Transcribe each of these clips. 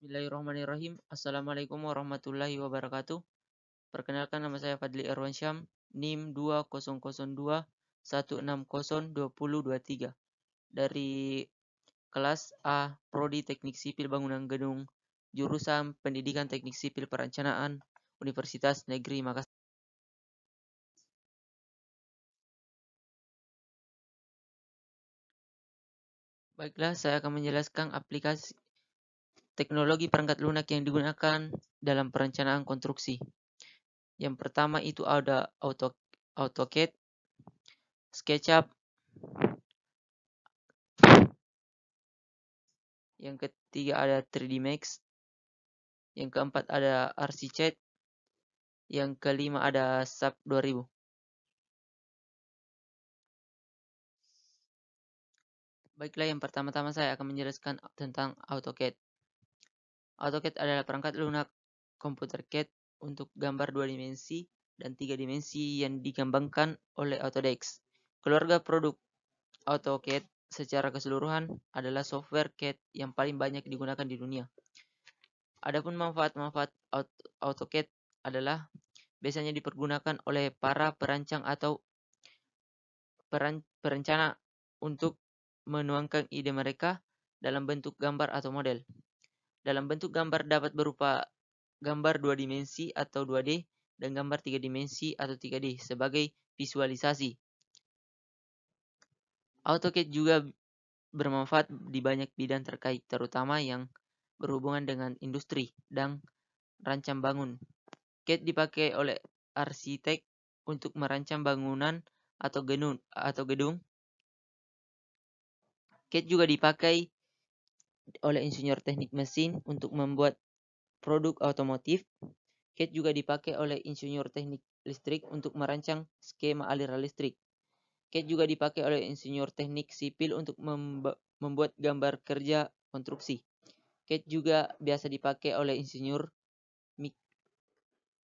Bismillahirrahmanirrahim. Assalamualaikum warahmatullahi wabarakatuh. Perkenalkan, nama saya Fadli Erwansyam, NIM 20021602002023 dari kelas A Prodi Teknik Sipil Bangunan Gedung, jurusan Pendidikan Teknik Sipil Perencanaan, Universitas Negeri Makassar. Baiklah, saya akan menjelaskan aplikasi teknologi perangkat lunak yang digunakan dalam perencanaan konstruksi. Yang pertama itu ada AutoCAD, SketchUp. Yang ketiga ada 3D Max. Yang keempat ada ArchiCAD. Yang kelima ada SAP 2000. Baiklah, yang pertama-tama saya akan menjelaskan tentang AutoCAD. AutoCAD adalah perangkat lunak komputer CAD untuk gambar 2 dimensi dan 3 dimensi yang dikembangkan oleh Autodesk. Keluarga produk AutoCAD secara keseluruhan adalah software CAD yang paling banyak digunakan di dunia. Adapun manfaat-manfaat AutoCAD adalah biasanya dipergunakan oleh para perancang atau perencana untuk menuangkan ide mereka dalam bentuk gambar atau model. Dalam bentuk gambar dapat berupa gambar 2 dimensi atau 2D dan gambar 3 dimensi atau 3D sebagai visualisasi. AutoCAD juga bermanfaat di banyak bidang terkait, terutama yang berhubungan dengan industri dan rancang bangun. CAD dipakai oleh arsitek untuk merancang bangunan atau gedung. CAD juga dipakai oleh insinyur teknik mesin untuk membuat produk otomotif. CAD juga dipakai oleh insinyur teknik listrik untuk merancang skema aliran listrik. CAD juga dipakai oleh insinyur teknik sipil untuk membuat gambar kerja konstruksi. CAD juga biasa dipakai oleh insinyur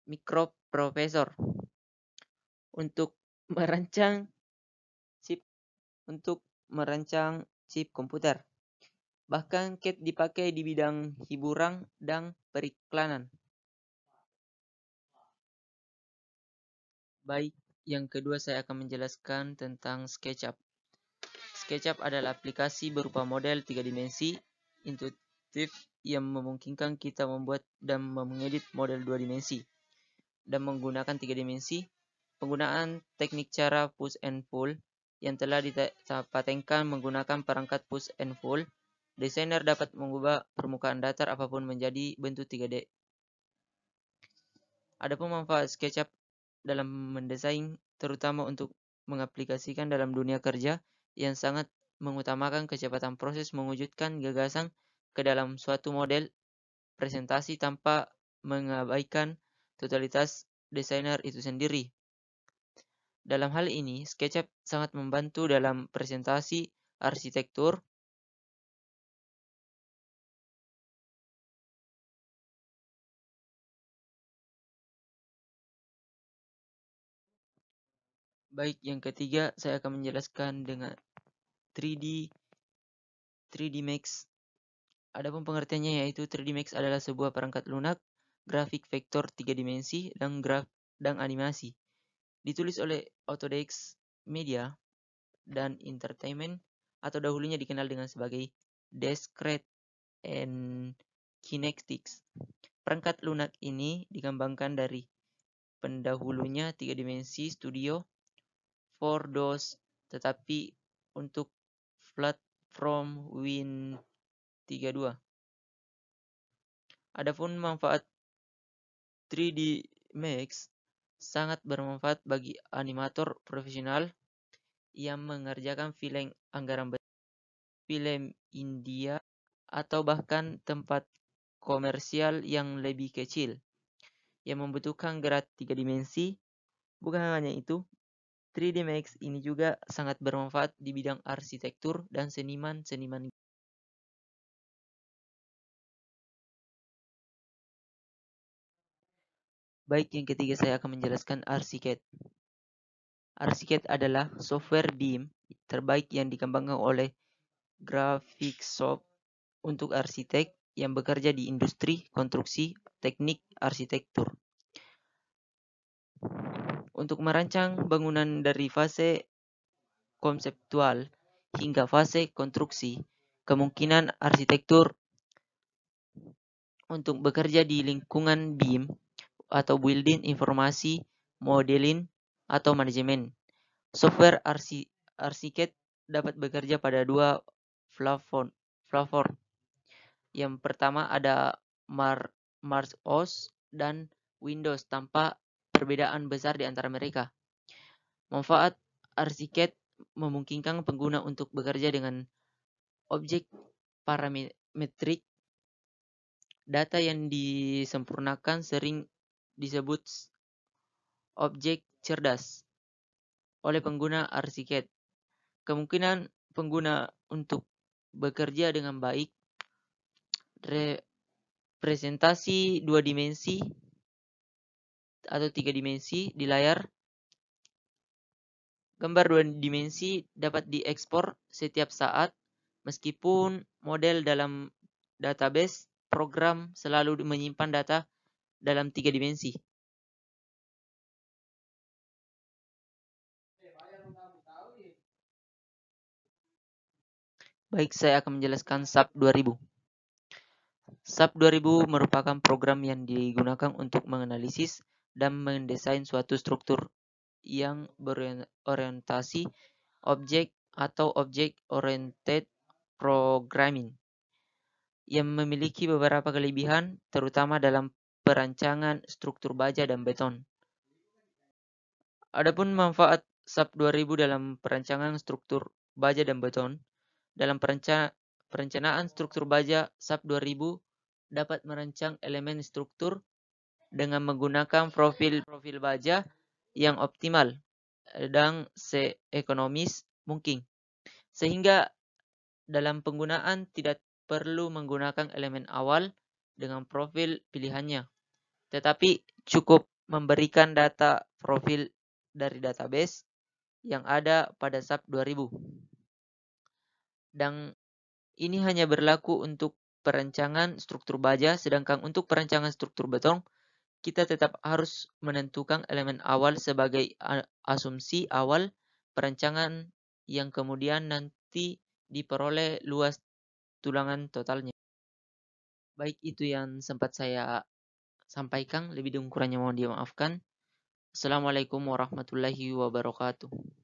mikroprosesor untuk merancang chip komputer. Bahkan CAD dipakai di bidang hiburan dan periklanan. Baik, yang kedua saya akan menjelaskan tentang SketchUp. SketchUp adalah aplikasi berupa model 3 dimensi intuitif yang memungkinkan kita membuat dan mengedit model 2 dimensi dan menggunakan 3 dimensi. Penggunaan teknik cara push and pull yang telah dipatenkan menggunakan perangkat push and pull, desainer dapat mengubah permukaan datar apapun menjadi bentuk 3D. Adapun manfaat SketchUp dalam mendesain, terutama untuk mengaplikasikan dalam dunia kerja yang sangat mengutamakan kecepatan proses mewujudkan gagasan ke dalam suatu model presentasi tanpa mengabaikan totalitas desainer itu sendiri. Dalam hal ini, SketchUp sangat membantu dalam presentasi arsitektur, baik. Yang ketiga, saya akan menjelaskan dengan 3D Max. Adapun pengertiannya yaitu 3D Max adalah sebuah perangkat lunak grafik vektor 3 dimensi dan animasi. Ditulis oleh Autodesk Media dan Entertainment atau dahulunya dikenal dengan sebagai Discrete and Kinetics. Perangkat lunak ini dikembangkan dari pendahulunya 3 dimensi Studio 4DOS, tetapi untuk platform Win32. Adapun manfaat 3D Max sangat bermanfaat bagi animator profesional yang mengerjakan film anggaran besar, film India, atau bahkan tempat komersial yang lebih kecil yang membutuhkan gerak 3 dimensi. Bukan hanya itu, 3D Max ini juga sangat bermanfaat di bidang arsitektur dan seniman-seniman. Baik, yang ketiga saya akan menjelaskan ArchiCAD. ArchiCAD adalah software BIM terbaik yang dikembangkan oleh Graphisoft untuk arsitek yang bekerja di industri, konstruksi, teknik, arsitektur. Untuk merancang bangunan dari fase konseptual hingga fase konstruksi, kemungkinan arsitektur untuk bekerja di lingkungan BIM atau Building Informasi Modeling atau Manajemen. Software Archicad dapat bekerja pada dua platform. Yang pertama ada Mars OS dan Windows tanpa perbedaan besar di antara mereka. Manfaat Archicad memungkinkan pengguna untuk bekerja dengan objek parametrik. Data yang disempurnakan sering disebut objek cerdas oleh pengguna Archicad. Kemungkinan pengguna untuk bekerja dengan baik, representasi 2 dimensi atau 3 dimensi di layar. Gambar 2 dimensi dapat diekspor setiap saat, meskipun model dalam database program selalu menyimpan data dalam 3 dimensi. Baik, saya akan menjelaskan SAP 2000. SAP 2000 merupakan program yang digunakan untuk menganalisis dan mendesain suatu struktur yang berorientasi objek atau object-oriented programming, yang memiliki beberapa kelebihan, terutama dalam perancangan struktur baja dan beton. Adapun manfaat SAP 2000 dalam perancangan struktur baja dan beton, dalam perencanaan struktur baja, SAP 2000 dapat merancang elemen struktur dengan menggunakan profil baja yang optimal dan seekonomis mungkin, sehingga dalam penggunaan tidak perlu menggunakan elemen awal dengan profil pilihannya, tetapi cukup memberikan data profil dari database yang ada pada SAP 2000. Dan ini hanya berlaku untuk perancangan struktur baja, sedangkan untuk perancangan struktur beton, kita tetap harus menentukan elemen awal sebagai asumsi awal perancangan yang kemudian nanti diperoleh luas tulangan totalnya. Baik, itu yang sempat saya sampaikan. Lebih dan kurangnya mohon dimaafkan. Assalamualaikum warahmatullahi wabarakatuh.